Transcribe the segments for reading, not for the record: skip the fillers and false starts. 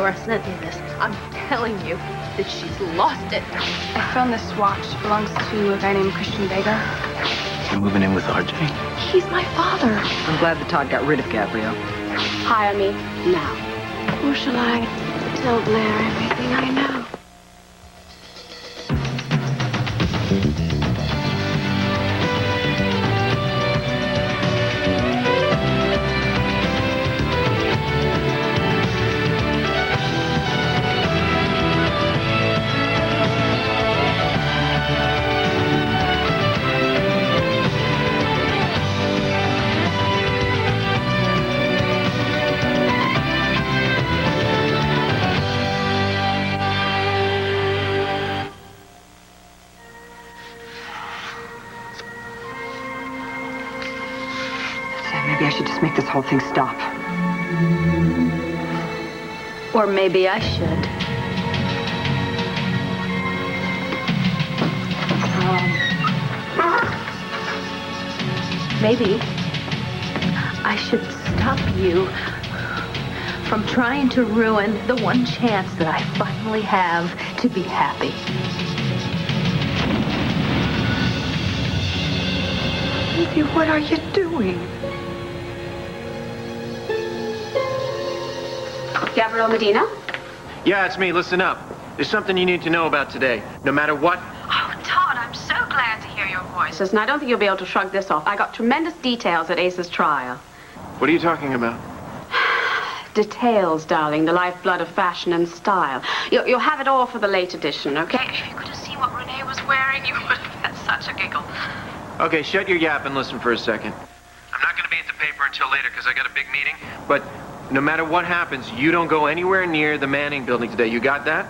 Laura sent me this. I'm telling you that she's lost it. I found this watch. It belongs to a guy named Christian Vega. You're moving in with RJ? He's my father. I'm glad that Todd got rid of Gabrielle. Hire me now. Or shall I tell Blair everything I know? Maybe I should just make this whole thing stop. Or maybe I should. Maybe I should stop you from trying to ruin the one chance that I finally have to be happy. Baby, what are you doing? Gabrielle Medina? Yeah, it's me. Listen up. There's something you need to know about today. No matter what. Oh, Todd, I'm so glad to hear your voice. And I don't think you'll be able to shrug this off. I got tremendous details at Ace's trial. What are you talking about? Details, darling, the lifeblood of fashion and style. You'll have it all for the late edition, okay? If you could have seen what Renee was wearing, you would have had such a giggle. Okay, shut your yap and listen for a second. I'm not going to be at the paper until later because I got a big meeting. But no matter what happens, you don't go anywhere near the Manning building today. You got that?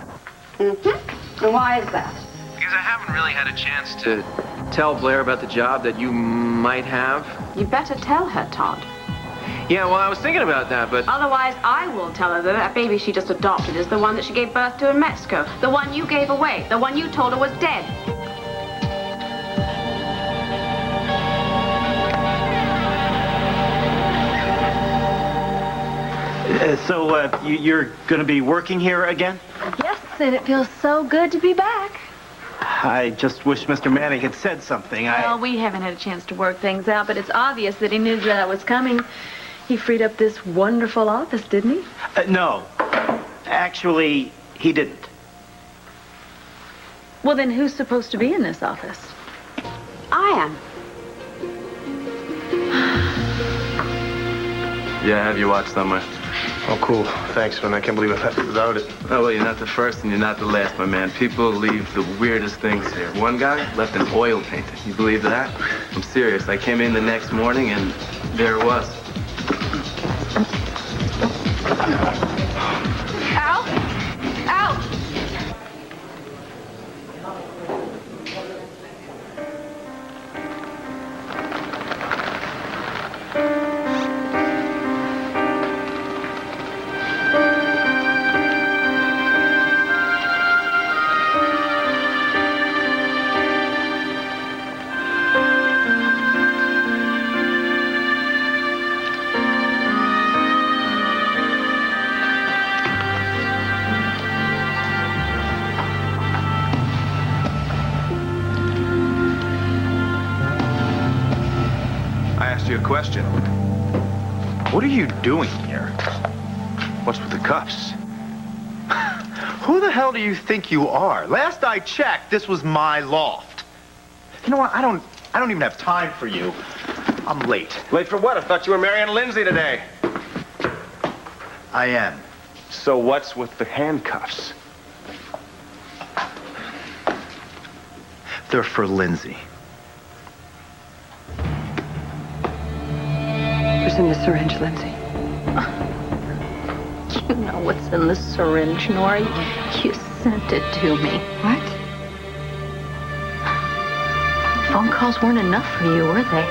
Mm-hmm. And why is that? Because I haven't really had a chance to tell Blair about the job that you might have. You better tell her, Todd. Yeah, well, I was thinking about that, but... Otherwise, I will tell her that that baby she just adopted is the one that she gave birth to in Mexico. The one you gave away. The one you told her was dead. You're going to be working here again? Yes, and it feels so good to be back. I just wish Mr. Manning had said something. Well, we haven't had a chance to work things out, but it's obvious that he knew that was coming. He freed up this wonderful office, didn't he? No. Actually, he didn't. Well, then who's supposed to be in this office? I am. Yeah, I have your watch somewhere. Oh, cool. Thanks, man. I can't believe I left without it. Oh, well, you're not the first and you're not the last, my man. People leave the weirdest things here. One guy left an oil painting. You believe that? I'm serious. I came in the next morning and there it was. Al? Al! You a question. What are you doing here? What's with the cuffs? Who the hell do you think you are? Last I checked, this was my loft. You know what? I don't even have time for you. I'm late. Late for what? I thought you were marrying Lindsay today. I am. So what's with the handcuffs? They're for Lindsay. What's in the syringe, Lindsay? You know what's in the syringe, Nora. You sent it to me. What? Phone calls weren't enough for you, were they?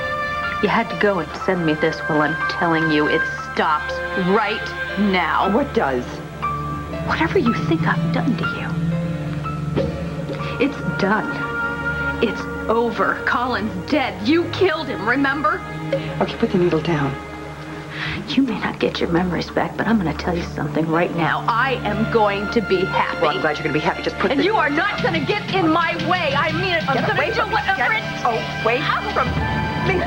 You had to go and send me this. Well, I'm telling you, it stops right now. What does? Whatever you think I've done to you. It's done. It's over. Colin's dead. You killed him, remember? Okay, put the needle down. You may not get your memories back, but I'm going to tell you something right now. I am going to be happy. Well, I'm glad you're going to be happy. Just put And you are not going to get in my way. I mean it. I'm going to do whatever it takes. Away from me.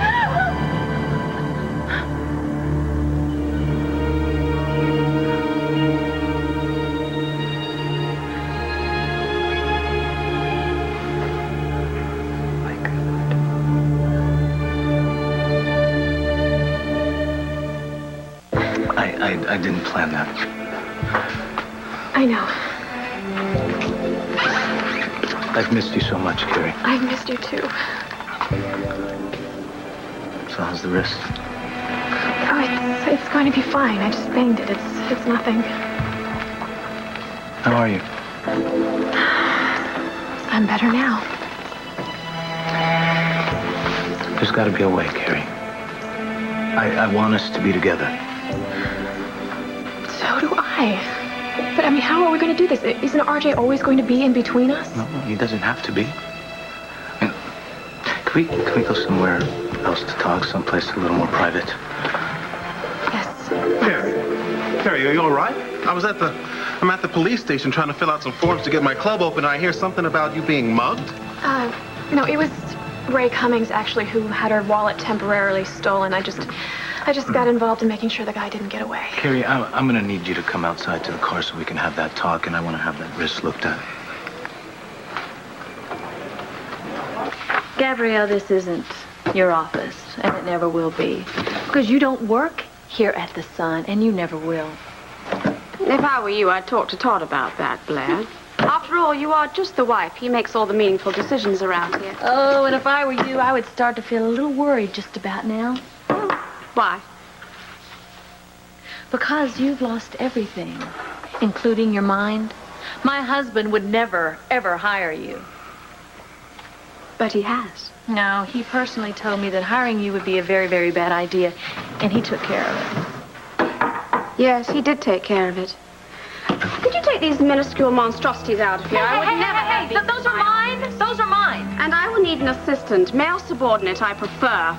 I didn't plan that. I know. I've missed you so much, Carrie. I've missed you too. So how's the wrist? Oh, it's going to be fine. I just banged it. It's nothing. How are you? I'm better now. There's got to be a way, Carrie. I want us to be together. So do I. But I mean, how are we going to do this? Isn't RJ always going to be in between us? No, he doesn't have to be. I mean, can we go somewhere else to talk, someplace a little more private? Yes. Carrie, are you all right? I'm at the police station trying to fill out some forms to get my club open, and I hear something about you being mugged. No, it was Ray Cummings, actually, who had her wallet temporarily stolen. I just got involved in making sure the guy didn't get away. Carrie, I'm going to need you to come outside to the car so we can have that talk, and I want to have that wrist looked at. Gabrielle, this isn't your office, and it never will be. Because you don't work here at the Sun, and you never will. If I were you, I'd talk to Todd about that, Blair. After all, you are just the wife. He makes all the meaningful decisions around here. Oh, and if I were you, I would start to feel a little worried just about now. Why? Because you've lost everything, including your mind. My husband would never, ever hire you. But he has. No, he personally told me that hiring you would be a very, very bad idea, and he took care of it. Yes, he did take care of it. Could you take these minuscule monstrosities out of here? I would never have these. Those are mine. Those are mine. And I will need an assistant, male subordinate, I prefer.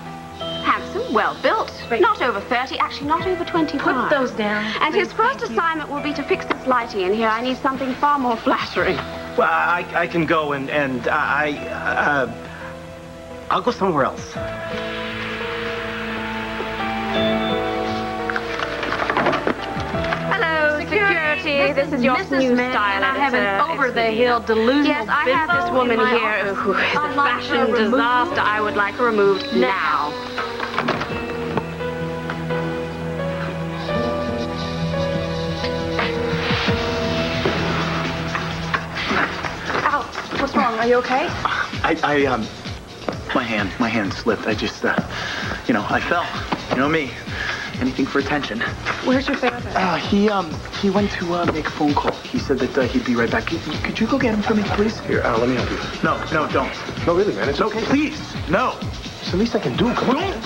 Handsome, well-built, not over 30, actually not over 25. Put those down. And his first assignment will be to fix this lighting in here. I need something far more flattering. Well, I can go and I'll go somewhere else. Hello, security. This is your new style I have an over-the-hill delusional. Yes, I have this woman here who is a fashion disaster. I would like her removed now. Al, what's wrong? Are you okay? My hand slipped. I just, I fell. You know me. Anything for attention. Where's your therapist? He went to make a phone call. He said that he'd be right back. Could you go get him for me, please? Here, Al, let me help you. No, don't. No, really, man, it's okay. Please, no. It's the least I can do. Come on. Don't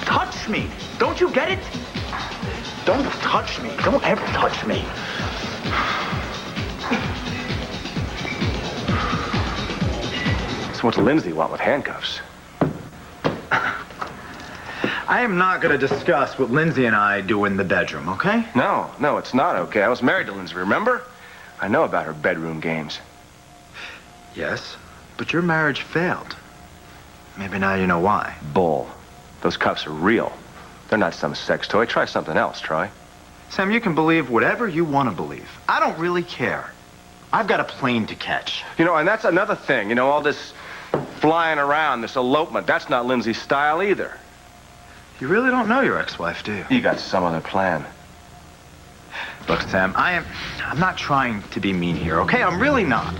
touch me. Don't you get it? Don't touch me. Don't ever touch me. So what's Lindsay want with handcuffs? I am not going to discuss what Lindsay and I do in the bedroom, okay? No, it's not okay. I was married to Lindsay, remember? I know about her bedroom games. Yes, but your marriage failed. Maybe now you know why. Bull. Those cuffs are real. They're not some sex toy. Try something else, Troy. Sam, you can believe whatever you want to believe. I don't really care. I've got a plane to catch. And that's another thing. All this flying around, this elopement, that's not Lindsay's style either. You really don't know your ex-wife, do you? You got some other plan. Look, Sam, I'm not trying to be mean here, okay? I'm really not.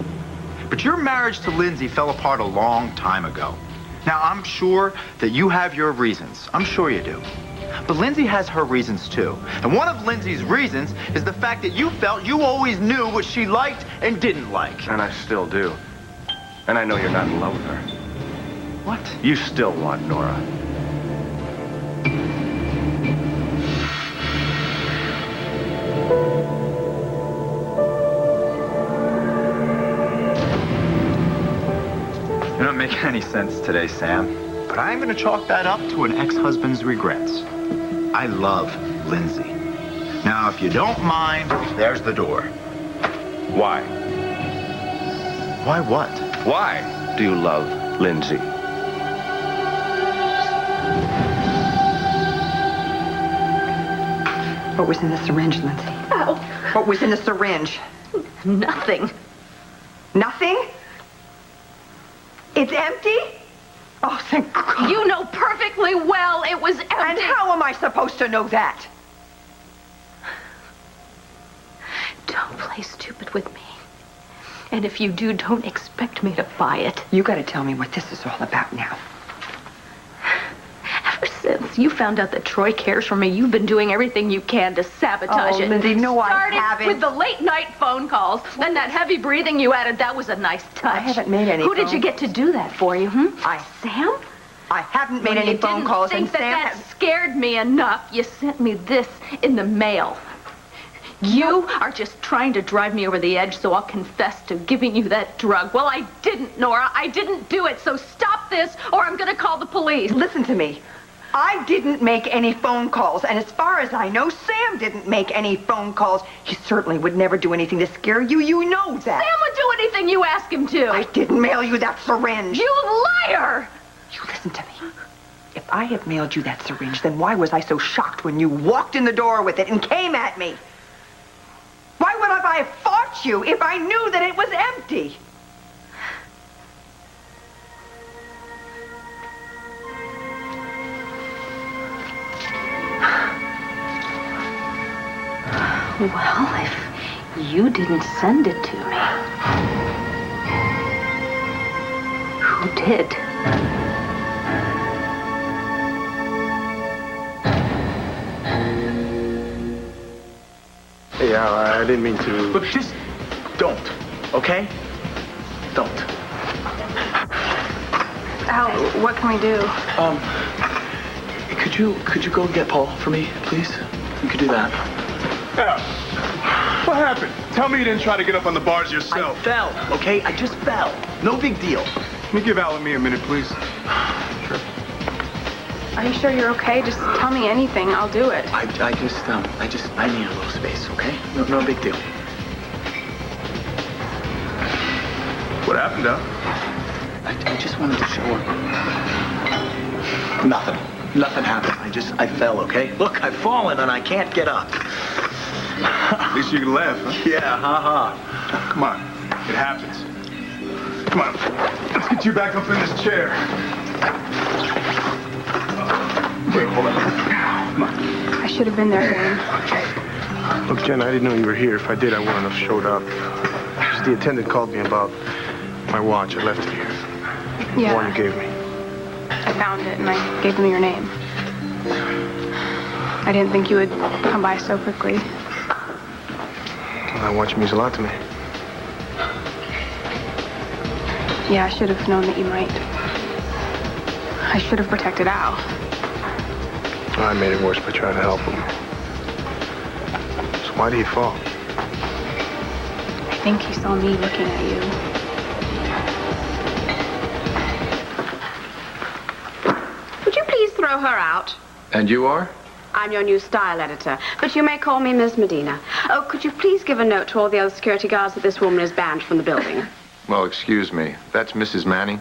But your marriage to Lindsay fell apart a long time ago. Now, I'm sure that you have your reasons. I'm sure you do. But Lindsay has her reasons, too. And one of Lindsay's reasons is the fact that you felt you always knew what she liked and didn't like. And I still do. And I know you're not in love with her. What? You still want Nora. You're not making any sense today, Sam. But I'm going to chalk that up to an ex-husband's regrets. I love Lindsay. Now, if you don't mind, there's the door. Why? Why what? Why do you love Lindsay? What was in the syringe, Lindsay? Oh. What was in the syringe? Nothing. Nothing? It's empty? Oh, thank God. You know perfectly well it was empty. And how am I supposed to know that? Don't play stupid with me. And if you do, don't expect me to buy it. You gotta tell me what this is all about now. Ever since you found out that Troy cares for me, you've been doing everything you can to sabotage it. Lindsay, no, I haven't. Started with the late night phone calls. Then that heavy breathing you added, that was a nice touch. I haven't made any Who did phone- you get to do that for you, Sam? I haven't made any phone calls, and Sam that has... scared me enough. You sent me this in the mail. You are just trying to drive me over the edge so I'll confess to giving you that drug. Well, I didn't, Nora. I didn't do it. So stop this or I'm going to call the police. Listen to me. I didn't make any phone calls. And as far as I know, Sam didn't make any phone calls. He certainly would never do anything to scare you. You know that. Sam would do anything you ask him to. I didn't mail you that syringe. You liar! You listen to me. If I had mailed you that syringe, then why was I so shocked when you walked in the door with it and came at me? Why would I have fought you if I knew that it was empty? Well, if you didn't send it to me, who did? Hey, Al, I didn't mean to... Look, just don't, okay? Don't. Al, what can we do? Could you go get Paul for me, please? You could do that. Al, what happened? Tell me you didn't try to get up on the bars yourself. I fell, okay? I just fell. No big deal. Can you give Al and me a minute, please? Sure. Are you sure you're okay? Just tell me anything. I'll do it. I need a little space, okay? No big deal. What happened, Al? I just wanted to show her. Nothing happened. I fell, okay? Look, I've fallen and I can't get up. At least you can laugh, huh? Yeah, haha. Come on, it happens. Come on, let's get you back up in this chair. Wait, hold on. Come on. I should have been there for him. Okay. Look, Jen, I didn't know you were here. If I did, I wouldn't have showed up. The attendant called me about my watch. I left it here. Yeah. The one you gave me. I found it and I gave him your name. I didn't think you would come by so quickly. That watch means a lot to me. Yeah, I should have known that you might. I should have protected Al. I made it worse by trying to help him. So why did he fall? I think he saw me looking at you. Would you please throw her out? And you are? I'm your new style editor, but you may call me Miss Medina. Oh, could you please give a note to all the other security guards that this woman is banned from the building? Well, excuse me. That's Mrs. Manning.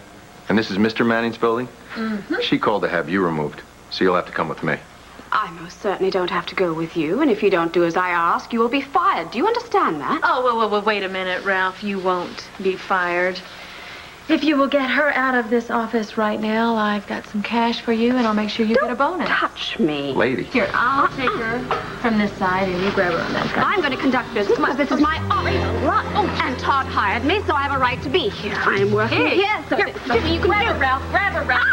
And this is Mr. Manning's building? Mm-hmm. She called to have you removed, so you'll have to come with me. I most certainly don't have to go with you, and if you don't do as I ask, you will be fired. Do you understand that? Oh, well, wait a minute, Ralph. You won't be fired. If you will get her out of this office right now, I've got some cash for you, and I'll make sure you get a bonus. Touch me. Lady. Here, I'll take her from this side, and you grab her on that side. I'm going to conduct business because this is my office. Oh, and Todd hired me, so I have a right to be here. I'm working here, so there's nothing you can grab do. her, Ralph. Grab her, Ralph.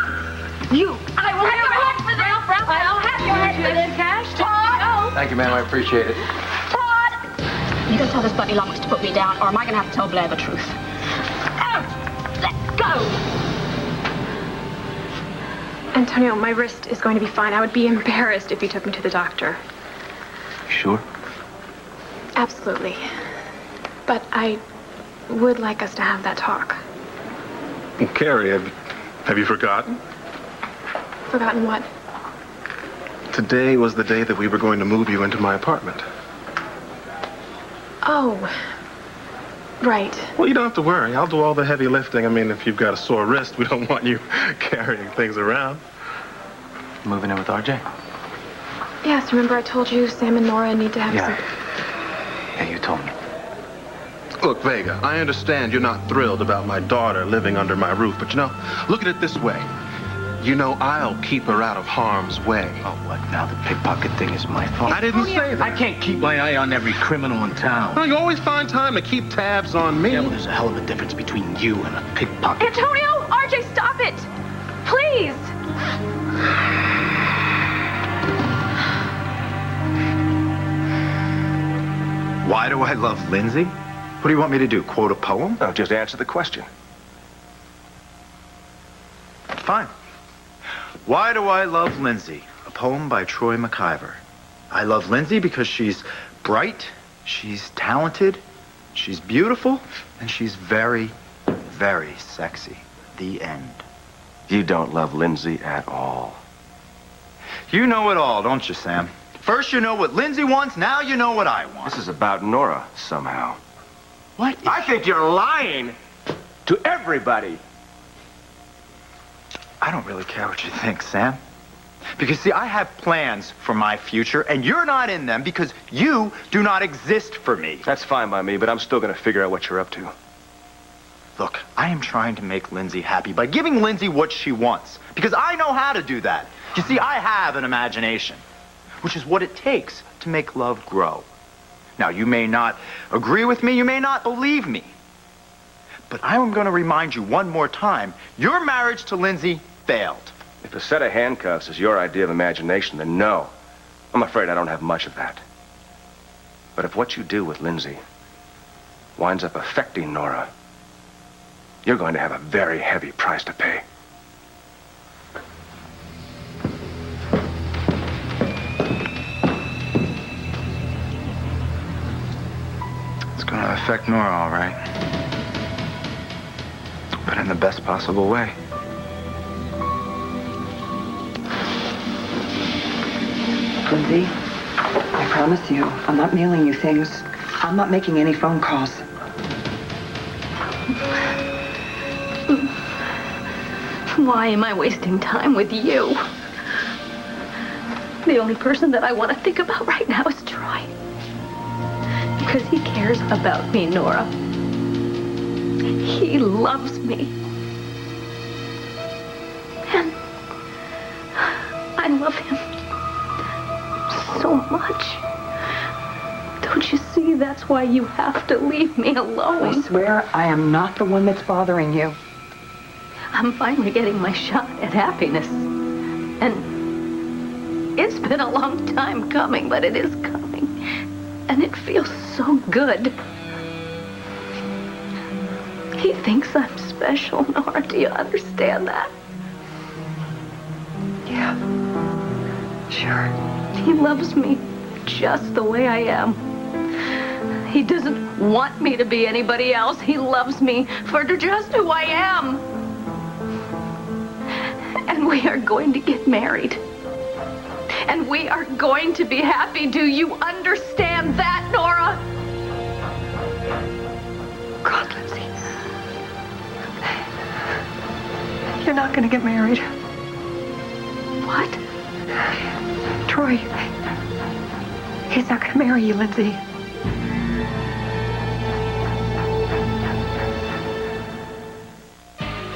You. I will have your head for this. Ralph, I'll have your head for this. Cash, Todd. Thank you, ma'am. I appreciate it. Todd! You can tell this bloody lummox to put me down, or am I going to have to tell Blair the truth? Let go! Antonio, my wrist is going to be fine. I would be embarrassed if you took me to the doctor. Sure? Absolutely. But I would like us to have that talk. Well, Carrie, have you forgotten? Forgotten what? Today was the day that we were going to move you into my apartment. Oh. Right. Well, you don't have to worry. I'll do all the heavy lifting. I mean, if you've got a sore wrist, we don't want you carrying things around. Moving in with RJ? Yes, remember I told you Sam and Nora need to have some... Yeah, you told me. Look, Vega, I understand you're not thrilled about my daughter living under my roof, but look at it this way. You know I'll keep her out of harm's way. Oh, what? Now the pickpocket thing is my fault? I didn't say that. I can't keep my eye on every criminal in town. Well, you always find time to keep tabs on me. Yeah, well, there's a hell of a difference between you and a pickpocket. Antonio! RJ, stop it! Please! Why do I love Lindsay? What do you want me to do, quote a poem? No, just answer the question. Fine. Why do I love Lindsay? A poem by Troy McIver. I love Lindsay because she's bright, she's talented, she's beautiful, and she's very, very sexy. The end. You don't love Lindsay at all. You know it all, don't you, Sam? First you know what Lindsay wants, now you know what I want. This is about Nora, somehow. What? I think you're lying to everybody. I don't really care what you think, Sam. Because, see, I have plans for my future, and you're not in them because you do not exist for me. That's fine by me, but I'm still going to figure out what you're up to. Look, I am trying to make Lindsay happy by giving Lindsay what she wants. Because I know how to do that. You see, I have an imagination, which is what it takes to make love grow. Now, you may not agree with me, you may not believe me. But I am going to remind you one more time, your marriage to Lindsay failed. If a set of handcuffs is your idea of imagination, then no. I'm afraid I don't have much of that. But if what you do with Lindsay winds up affecting Nora, you're going to have a very heavy price to pay. It's gonna affect Nora, all right. But in the best possible way. Lindsay, I promise you, I'm not mailing you things. I'm not making any phone calls. Why am I wasting time with you? The only person that I want to think about right now is Troy. Because he cares about me, Nora. He loves me. And I love him so much. Don't you see? That's why you have to leave me alone. I swear I am not the one that's bothering you. I'm finally getting my shot at happiness. And it's been a long time coming, but it is coming. And it feels so good. He thinks I'm special, Nora. Do you understand that? Yeah. Sure. He loves me just the way I am. He doesn't want me to be anybody else. He loves me for just who I am. And we are going to get married. And we are going to be happy. Do you understand that, Nora? God, Lindsay. You're not going to get married. What? Troy. He's not going to marry you, Lindsay.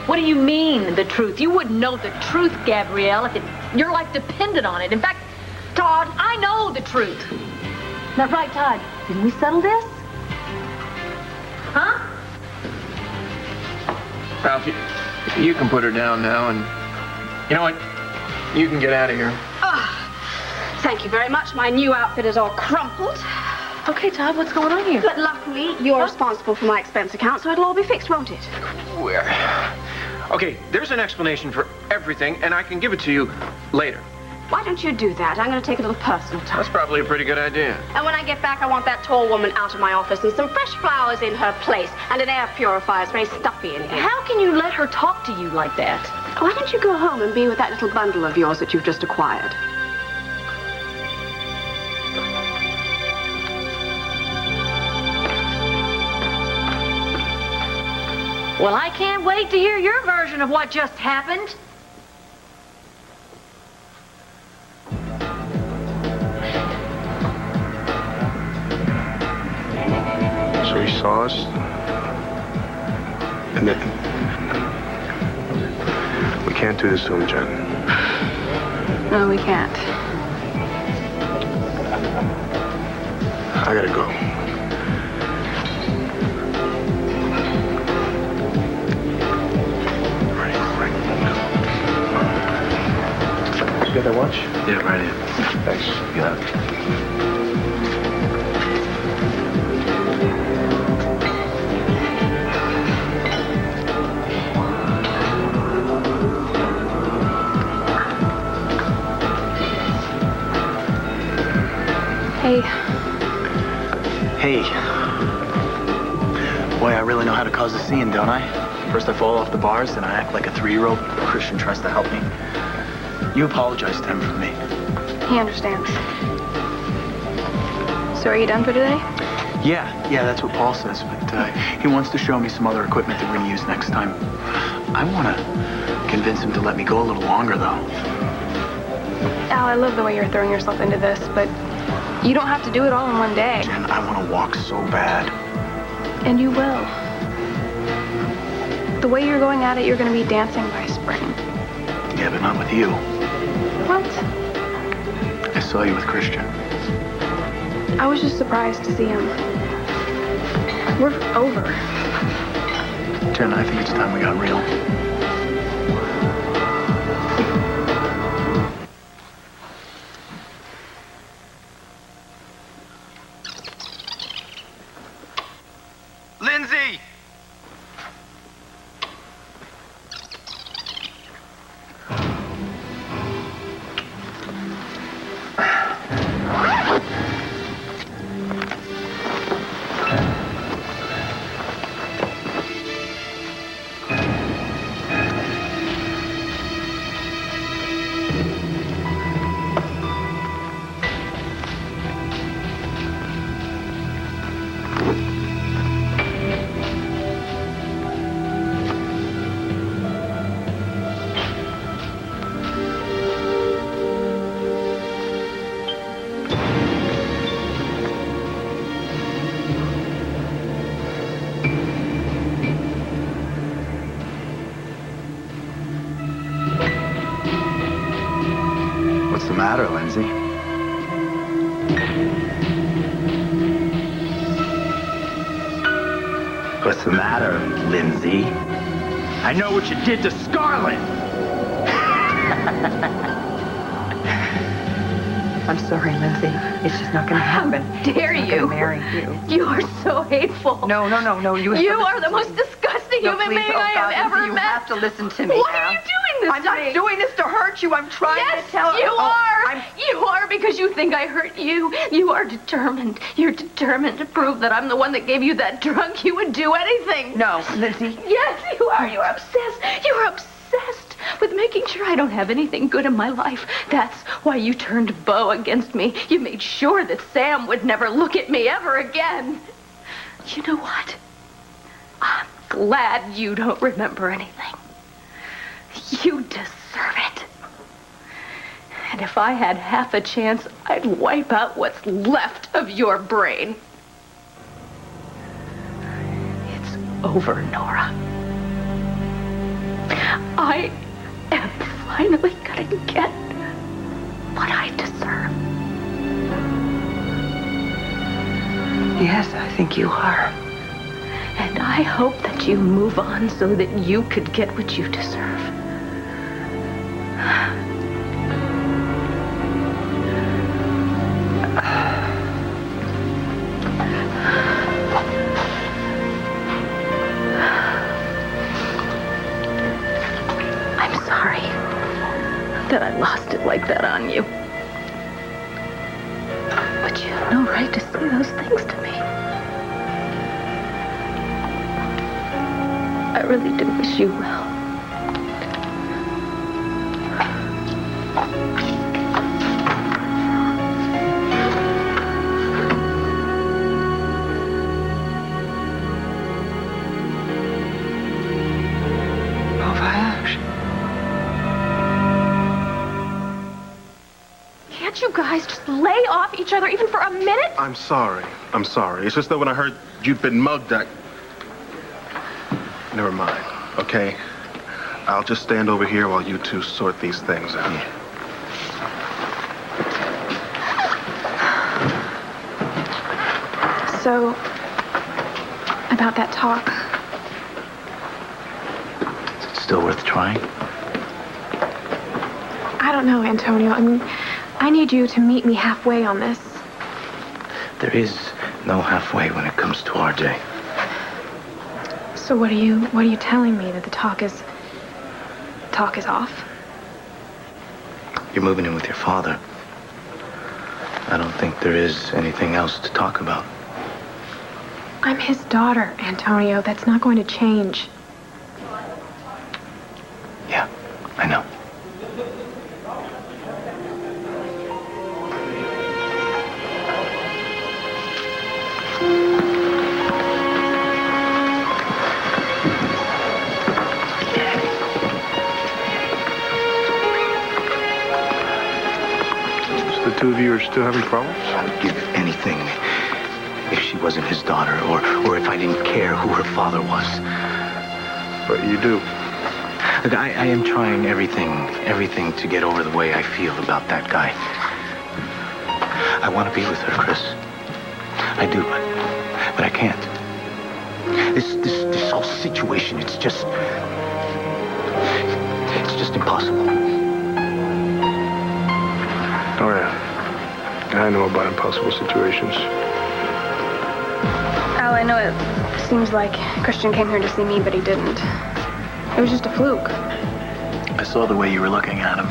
What do you mean, the truth? You wouldn't know the truth, Gabrielle, if your life depended on it. In fact, Todd, I know the truth. Isn't that right, Todd? Didn't we settle this? Huh? Ralph, you can put her down now, and you know what? You can get out of here. Thank you very much. My new outfit is all crumpled. Okay, Todd, what's going on here? But luckily, you're responsible for my expense account, so it'll all be fixed, won't it? Okay, there's an explanation for everything, and I can give it to you later. Why don't you do that? I'm going to take a little personal time. That's probably a pretty good idea. And when I get back, I want that tall woman out of my office and some fresh flowers in her place and an air purifier. It's very stuffy in here. How can you let her talk to you like that? Why don't you go home and be with that little bundle of yours that you've just acquired? Well, I can't wait to hear your version of what just happened. So he saw us, and then we can't do this to him, Jen. No, we can't. I gotta go. You got that watch? Yeah, right here. Thanks. Yeah. Hey. Hey. Boy, I really know how to cause a scene, don't I? First I fall off the bars, then I act like a 3-year-old. Christian tries to help me. You apologize to him for me. He understands. So are you done for today? Yeah, that's what Paul says, but he wants to show me some other equipment that we're gonna use next time. I wanna convince him to let me go a little longer, though. Al, I love the way you're throwing yourself into this, but you don't have to do it all in one day. Jen, I wanna walk so bad. And you will. The way you're going at it, you're gonna be dancing by spring. Yeah, but not with you. What? I saw you with Christian. I was just surprised to see him. We're over. Jen, I think it's time we got real. Lindsay! What's the matter, Lindsay? What's the matter, Lindsay? I know what you did to Scarlett! I'm sorry, Lindsay. It's just not going to happen. How dare I'm you? not gonna marry you. You are so hateful. No. You are the most disgusting human being I have ever you met. You have to listen to me. Why Al. are you doing this I'm to not me? doing this to hurt you. I'm trying Yes, to tell you are. I'm... You are because you think I hurt you. You are determined. You're determined to prove that I'm the one that gave you that drug. You would do anything. No, Lindsay. Yes, you are. You're obsessed. You're obsessed with making sure I don't have anything good in my life. That's why you turned Bo against me. You made sure that Sam would never look at me ever again. You know what? I'm glad you don't remember anything. You deserve it. And if I had half a chance, I'd wipe out what's left of your brain. It's over, Nora. I am finally gonna get what I deserve. Yes, I think you are. And I hope that you move on so that you could get what you deserve. I'm sorry that I lost it like that on you. But you have no right to say those things to me. I really do wish you well. guys just lay off each other even for a minute? I'm sorry. I'm sorry. It's just that when I heard you'd been mugged, Never mind, okay? I'll just stand over here while you two sort these things out. Yeah. So, about that talk. Is it still worth trying? I don't know, Antonio. I mean, I need you to meet me halfway on this. There is no halfway when it comes to RJ. So what are you telling me, that the talk is off? You're moving in with your father. I don't think there is anything else to talk about. I'm his daughter, Antonio. That's not going to change. Yeah, I know. The two of you are still having problems? I would give anything if she wasn't his daughter, or if I didn't care who her father was. But you do. Look, I am trying everything to get over the way I feel about that guy. I want to be with her, Chris. I do, but I can't. This whole situation, it's just impossible. Oh, yeah. I know about impossible situations. Al, I know it seems like Christian came here to see me, but he didn't. It was just a fluke. I saw the way you were looking at him.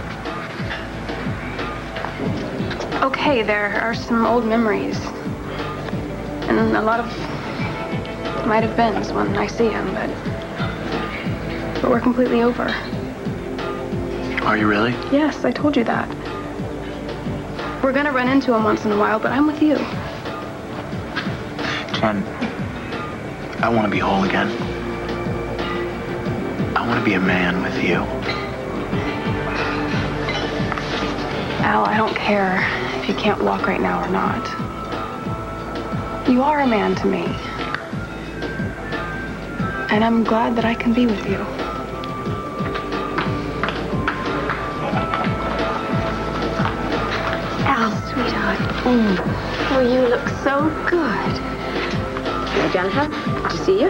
Okay, there are some old memories. And a lot of might have beens when I see him, but we're completely over. Are you really? Yes, I told you that. We're gonna run into him once in a while, but I'm with you. Jen, I want to be whole again. I want to be a man with you. Al, I don't care if you can't walk right now or not. You are a man to me. And I'm glad that I can be with you. Al, sweetheart. Oh, you look so good. Hey, Jennifer, good to see you.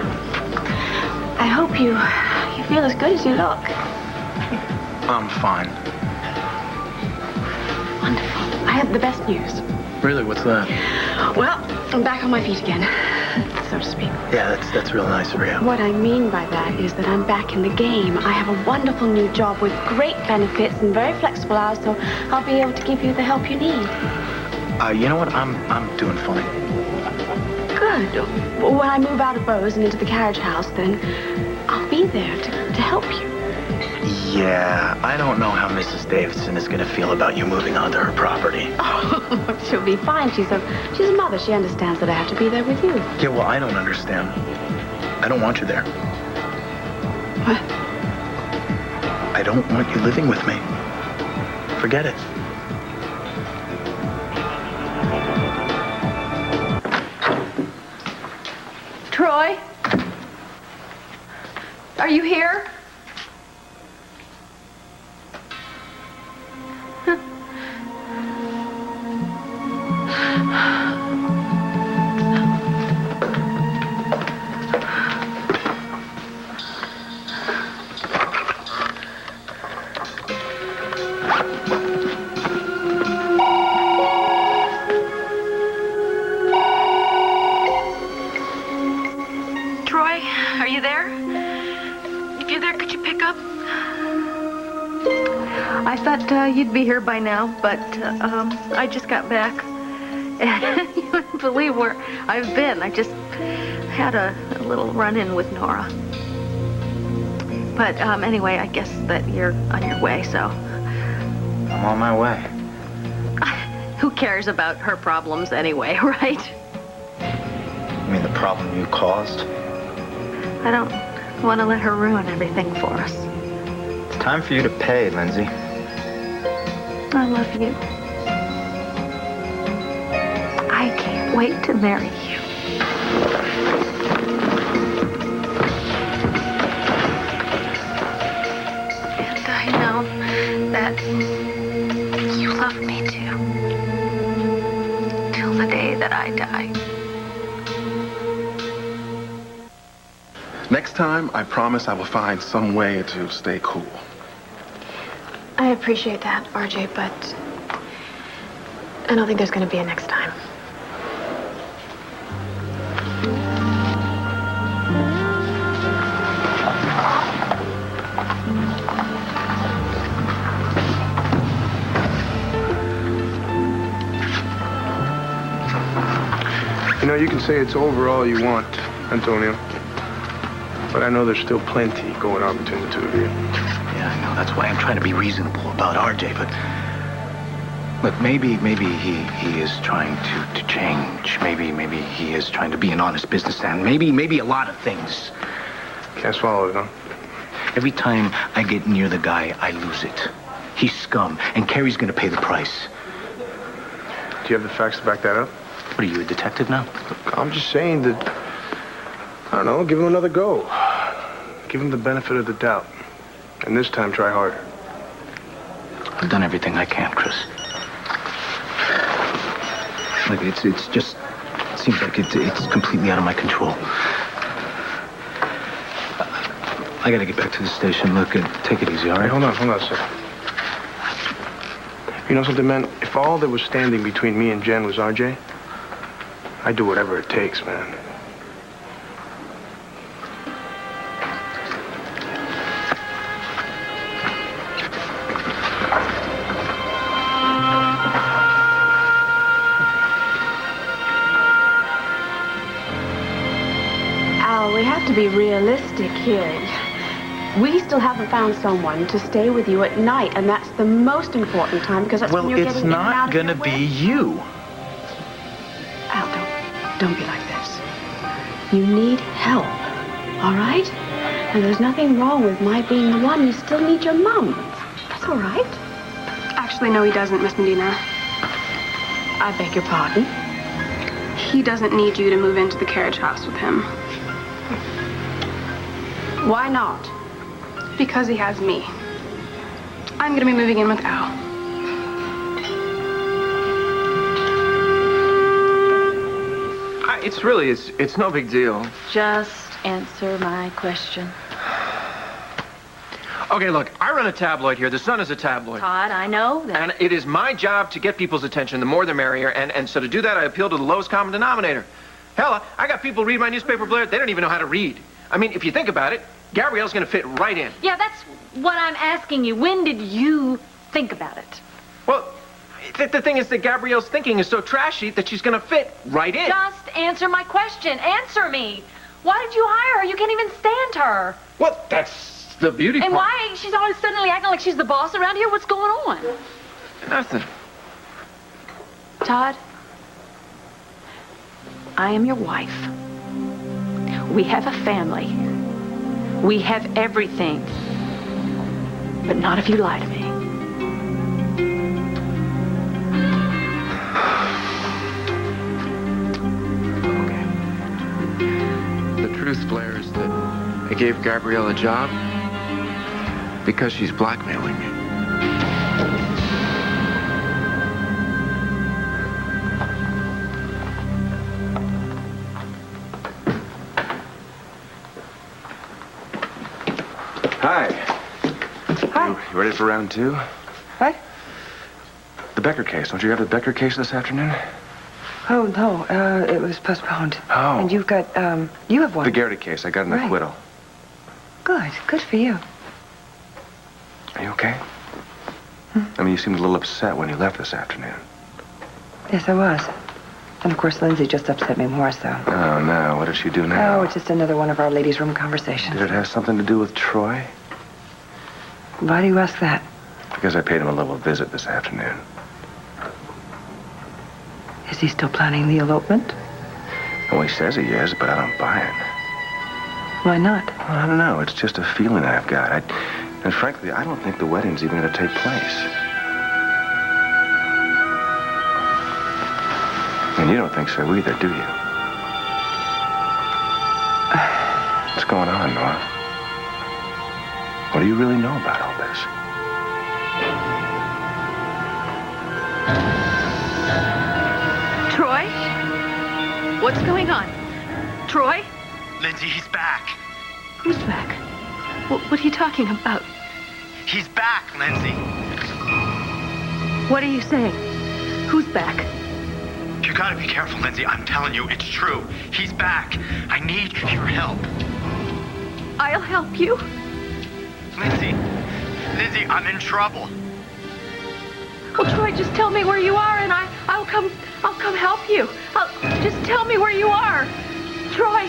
I hope you feel as good as you look. I'm fine. Wonderful. I have the best news. Really, what's that? Well, I'm back on my feet again, so to speak. Yeah, that's real nice for you. What I mean by that is that I'm back in the game. I have a wonderful new job with great benefits and very flexible hours, so I'll be able to give you the help you need. You know what? I'm doing fine. Good. Well, when I move out of Bose and into the carriage house, then I'll be there to help you. Yeah, I don't know how Mrs. Davidson is going to feel about you moving onto her property. Oh, she'll be fine. She's a mother. She understands that I have to be there with you. Yeah, well, I don't understand. I don't want you there. What? I don't want you living with me. Forget it. Troy? Are you here? Troy, are you there? If you're there, could you pick up? I thought you'd be here by now, but I just got back. And you wouldn't believe where I've been. I just had a little run-in with Nora. But anyway, I guess that you're on your way, so. I'm on my way. Who cares about her problems anyway, right? You mean the problem you caused? I don't want to let her ruin everything for us. It's time for you to pay, Lindsay. I love you. wait to marry you. And I know that you love me too. Till the day that I die. Next time, I promise I will find some way to stay cool. I appreciate that, RJ, but I don't think there's going to be a next time. You know, you can say it's over all you want, Antonio. But I know there's still plenty going on between the two of you. Yeah, I know. That's why I'm trying to be reasonable about RJ, but... Look, maybe he is trying to change. Maybe he is trying to be an honest businessman. Maybe a lot of things. Can't swallow it, huh? Every time I get near the guy, I lose it. He's scum, and Carrie's gonna pay the price. Do you have the facts to back that up? What are you, a detective now? I'm just saying that, I don't know, give him another go. Give him the benefit of the doubt. And this time, try harder. I've done everything I can, Chris. Look, it's just, it seems like it's completely out of my control. I gotta get back to the station. Look, take it easy, all right? Hey, hold on, sir. You know something, man? If all that was standing between me and Jen was RJ, I'd do whatever it takes, man. Al, we have to be realistic here. We still haven't found someone to stay with you at night, and that's the most important time because that's when you're getting in and out of your way. Well, it's not gonna be you. Al, don't be like this. You need help, all right? And there's nothing wrong with my being the one. You still need your mom. That's all right. Actually, no, he doesn't, Miss Medina. I beg your pardon? He doesn't need you to move into the carriage house with him. Why not? Because he has me. I'm gonna be moving in with Al. It's no big deal. Just answer my question. Okay, look, I run a tabloid here. The Sun is a tabloid. Todd, I know that. And it is my job to get people's attention. The more the merrier. And so to do that, I appeal to the lowest common denominator. Hell, I got people read my newspaper, Blair. They don't even know how to read. I mean, if you think about it, Gabrielle's going to fit right in. Yeah, that's what I'm asking you. When did you think about it? Well, the thing is that Gabrielle's thinking is so trashy that she's going to fit right in. Just answer my question. Answer me. Why did you hire her? You can't even stand her. Well, that's the beauty And part. why she's always suddenly acting like she's the boss around here? What's going on? Nothing. Todd, I am your wife. We have a family. We have everything. But not if you lie to me. The truth, Blair, is that I gave Gabrielle a job because she's blackmailing me. Hi. Hi. You ready for round two? What? The Becker case. Don't you have the Becker case this afternoon? Oh, no, it was postponed. Oh. And you've got, you have one. The Garrity case. I got an Right. acquittal. Good for you. Are you okay? I mean, you seemed a little upset when you left this afternoon. Yes, I was. And of course, Lindsay just upset me more, so. Oh, no. What did she do now? Oh, it's just another one of our ladies' room conversations. Did it have something to do with Troy? Why do you ask that? Because I paid him a little visit this afternoon. Is he still planning the elopement? Well, he says he is, but I don't buy it. Why not? Well, I don't know. It's just a feeling I've got. And frankly, I don't think the wedding's even going to take place. And you don't think so either, do you? What's going on, Nora? What do you really know about all this? Troy? What's going on? Troy? Lindsay, he's back. Who's back? What are you talking about? He's back, Lindsay. What are you saying? Who's back? You gotta be careful, Lindsay. I'm telling you, it's true. He's back. I need your help. I'll help you. Lindsay, I'm in trouble. Well, Troy, just tell me where you are and I'll come help you. Just tell me where you are. Troy,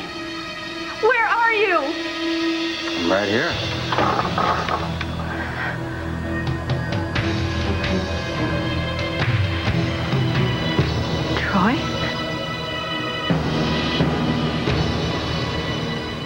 where are you? I'm right here.